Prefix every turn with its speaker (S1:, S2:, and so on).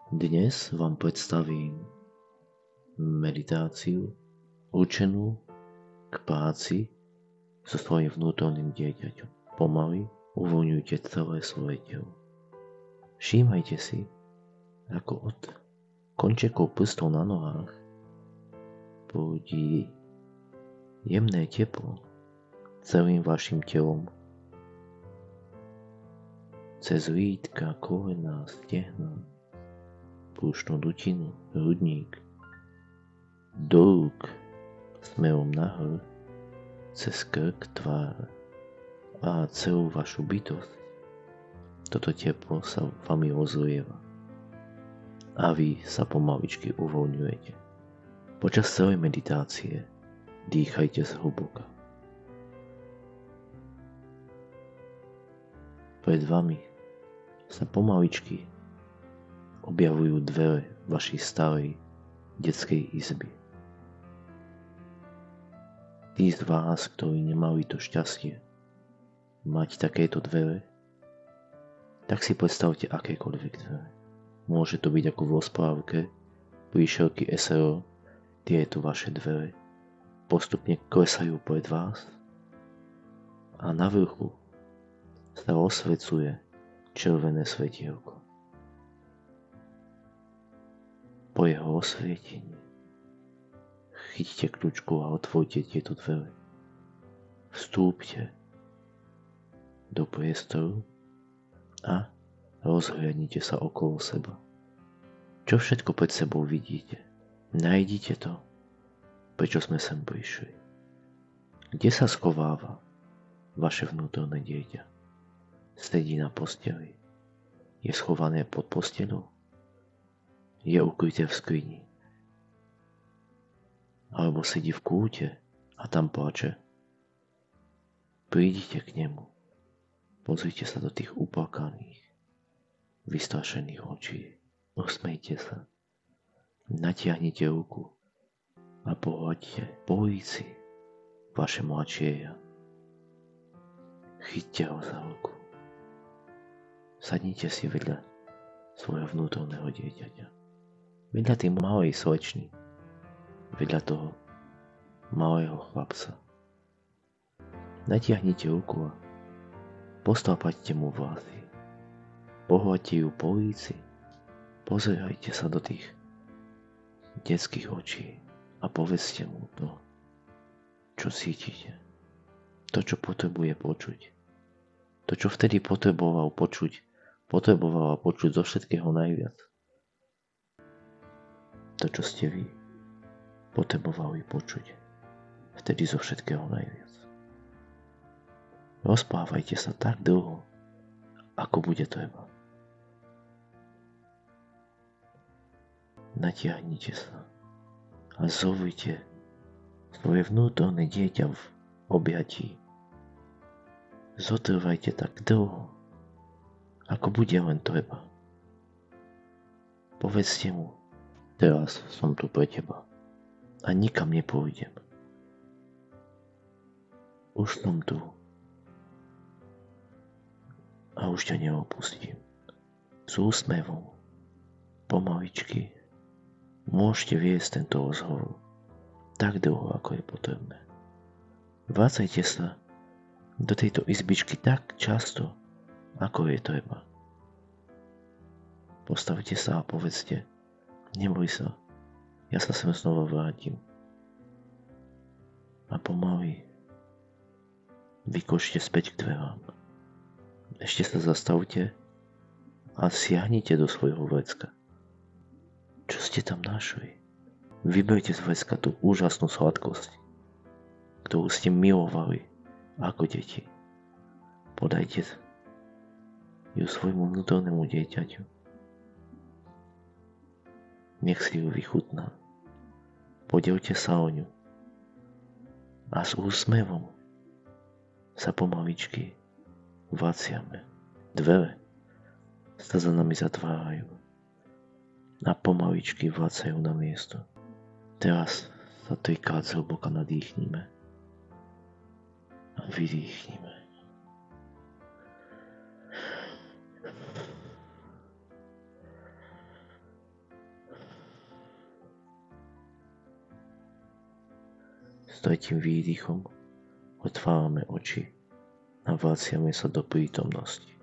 S1: Dnes vám predstavím meditáciu určenú k práci so svojím vnútorným dieťaťom. Pomaly uvoľňujte celé svoje telo. Všímajte si, ako od končekov prstov na nohách prúdi jemné teplo celým vašim telom cez lítka, kolená, stehná, brúšnu dutinu, hrudník, do rúk, smerom nahor, cez krk, tvár a celú vašu bytosť. Toto teplo sa vami rozlieva a vy sa pomaličky uvoľňujete. Počas celej meditácie dýchajte zhlboka. Pred vami sa pomaličky objavujú dvere vašej starej detskej izby. Tí z vás, ktorí nemali to šťastie mať takéto dvere, tak si predstavte akékoľvek dvere. Môže to byť ako v rozprávke Príšerky SRO, tieto vaše dvere postupne klesajú pred vás a na vrchu sa osvecuje červené svetielko. Po jeho osvietení chyťte kľúčku a otvorte tieto dvere. Vstúpte do priestoru a rozhliadnite sa okolo seba. Čo všetko pred sebou vidíte? Nájdite to, prečo sme sem prišli. Kde sa schováva vaše vnútorné dieťa? Sedí na posteli. Je schované pod posteľou. Je ukryté v skrini. Alebo sedí v kúte a tam plače. Prídite k nemu. Pozrite sa do tých uplakaných, vystrašených očí. Usmejte sa. Natiahnite ruku a pohľadte po líci vaše mladšie ja. Chyťte ho za ruku. Sadnite si vedľa svojho vnútorného dieťaťa. Vedľa tej malej slečny. Vedľa toho malého chlapca. Natiahnite ruku a postápaťte mu vlasy. Pohľadte ju po líci. Pozerajte sa do tých detských očí a povedzte mu to, čo cítite. To, čo potrebuje počuť. To, čo vtedy potrebovala počuť zo všetkého najviac. To, čo ste vy potrebovali počuť vtedy zo všetkého najviac. Rozprávajte sa tak dlho, ako bude treba. Natiahnite sa a zovite svoje vnútorné dieťa v objatí. Zotrvajte tak dlho, ako bude len treba. Povedzte mu, teraz som tu pre teba a nikam nepôjdem. Už som tu a už ťa neopustím. S úsmevom, pomaličky, môžete viesť tento rozhovor tak dlho, ako je potrebné. Vracajte sa do tejto izbičky tak často, ako je treba. Postavte sa a povedzte, neboj sa, ja sa sem znova vrátim. A pomaly vykočte späť k dverám. Ešte sa zastavte a siahnite do svojho vrecka. Čo ste tam našli? Vyberte z vrecka tú úžasnú sladkosť, ktorú ste milovali ako deti. Podajte ju svojmu vnútornému dieťaťu. Nech si ju vychutná. Podelte sa o ňu. A s úsmevom sa pomaličky vraciame. Dvere sa za nami zatvárajú a pomaličky vracajú na miesto. Teraz sa trikrát zhlboka nadýchnime a vydýchnime. S tretím výdychom otvárame oči a vraciame sa do prítomnosti.